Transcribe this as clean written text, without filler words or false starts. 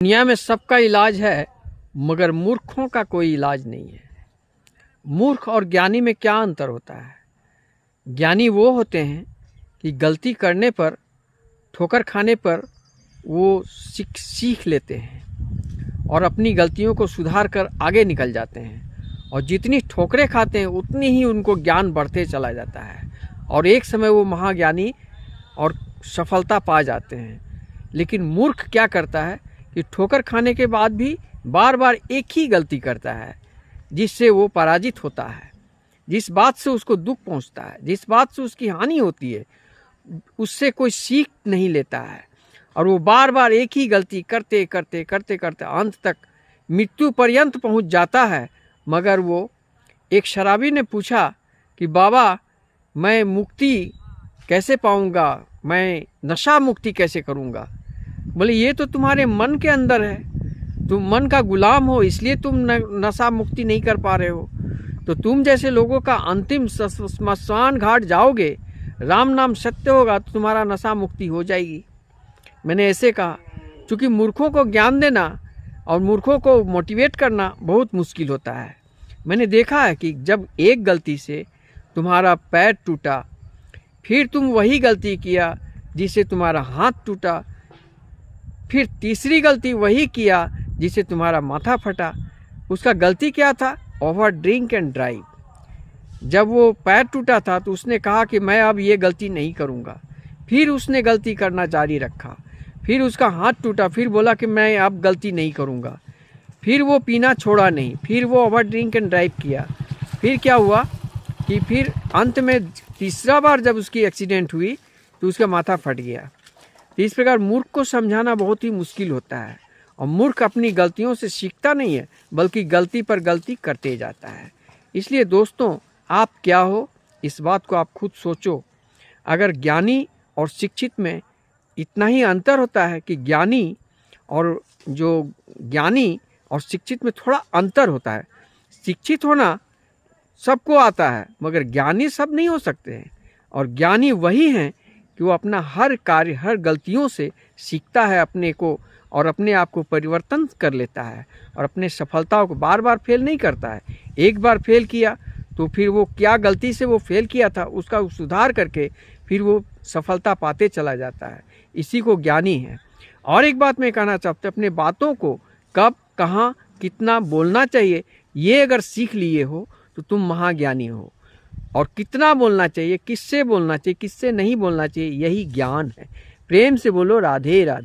दुनिया में सबका इलाज है, मगर मूर्खों का कोई इलाज नहीं है। मूर्ख और ज्ञानी में क्या अंतर होता है? ज्ञानी वो होते हैं कि गलती करने पर, ठोकर खाने पर वो सीख लेते हैं और अपनी गलतियों को सुधार कर आगे निकल जाते हैं। और जितनी ठोकरें खाते हैं उतनी ही उनको ज्ञान बढ़ते चला जाता है और एक समय वो महाज्ञानी और सफलता पा जाते हैं। लेकिन मूर्ख क्या करता है कि ठोकर खाने के बाद भी बार बार एक ही गलती करता है, जिससे वो पराजित होता है। जिस बात से उसको दुख पहुंचता है, जिस बात से उसकी हानि होती है, उससे कोई सीख नहीं लेता है और वो बार बार एक ही गलती करते करते करते करते अंत तक मृत्यु पर्यंत पहुंच जाता है। मगर वो एक शराबी ने पूछा कि बाबा, मैं मुक्ति कैसे पाऊंगा, मैं नशा मुक्ति कैसे करूंगा? बोले, ये तो तुम्हारे मन के अंदर है, तुम मन का गुलाम हो, इसलिए तुम नशा मुक्ति नहीं कर पा रहे हो। तो तुम जैसे लोगों का अंतिम स्मशान घाट जाओगे, राम नाम सत्य होगा तो तुम्हारा नशा मुक्ति हो जाएगी। मैंने ऐसे कहा, क्योंकि मूर्खों को ज्ञान देना और मूर्खों को मोटिवेट करना बहुत मुश्किल होता है। मैंने देखा है कि जब एक गलती से तुम्हारा पैर टूटा, फिर तुम वही गलती किया जिससे तुम्हारा हाथ टूटा, फिर तीसरी गलती वही किया जिससे तुम्हारा माथा फटा। उसका गलती क्या था? Over drink and drive. जब वो पैर टूटा था तो उसने कहा कि मैं अब ये गलती नहीं करूँगा। फिर उसने गलती करना जारी रखा। फिर उसका हाथ टूटा, फिर बोला कि मैं अब गलती नहीं करूँगा। फिर वो पीना छोड़ा नहीं, फिर वो ओवर ड्रिंक एंड ड्राइव किया। फिर क्या हुआ कि फिर अंत में तीसरा बार जब उसकी एक्सीडेंट हुई तो उसका माथा फट गया। तो इस प्रकार मूर्ख को समझाना बहुत ही मुश्किल होता है और मूर्ख अपनी गलतियों से सीखता नहीं है, बल्कि गलती पर गलती करते जाता है। इसलिए दोस्तों, आप क्या हो, इस बात को आप खुद सोचो। अगर ज्ञानी और शिक्षित में इतना ही अंतर होता है कि ज्ञानी और शिक्षित में थोड़ा अंतर होता है। शिक्षित होना सबको आता है, मगर ज्ञानी सब नहीं हो सकते हैं। और ज्ञानी वही हैं कि वो अपना हर कार्य, हर गलतियों से सीखता है अपने को और अपने आप को परिवर्तन कर लेता है और अपने सफलताओं को बार बार फेल नहीं करता है। एक बार फेल किया तो फिर वो क्या गलती से वो फेल किया था उसका सुधार करके फिर वो सफलता पाते चला जाता है। इसी को ज्ञानी है। और एक बात मैं कहना चाहता हूँ, अपने बातों को कब, कहाँ, कितना बोलना चाहिए, ये अगर सीख लिए हो तो तुम महाज्ञानी हो। और कितना बोलना चाहिए, किससे नहीं बोलना चाहिए, यही ज्ञान है। प्रेम से बोलो राधे राधे।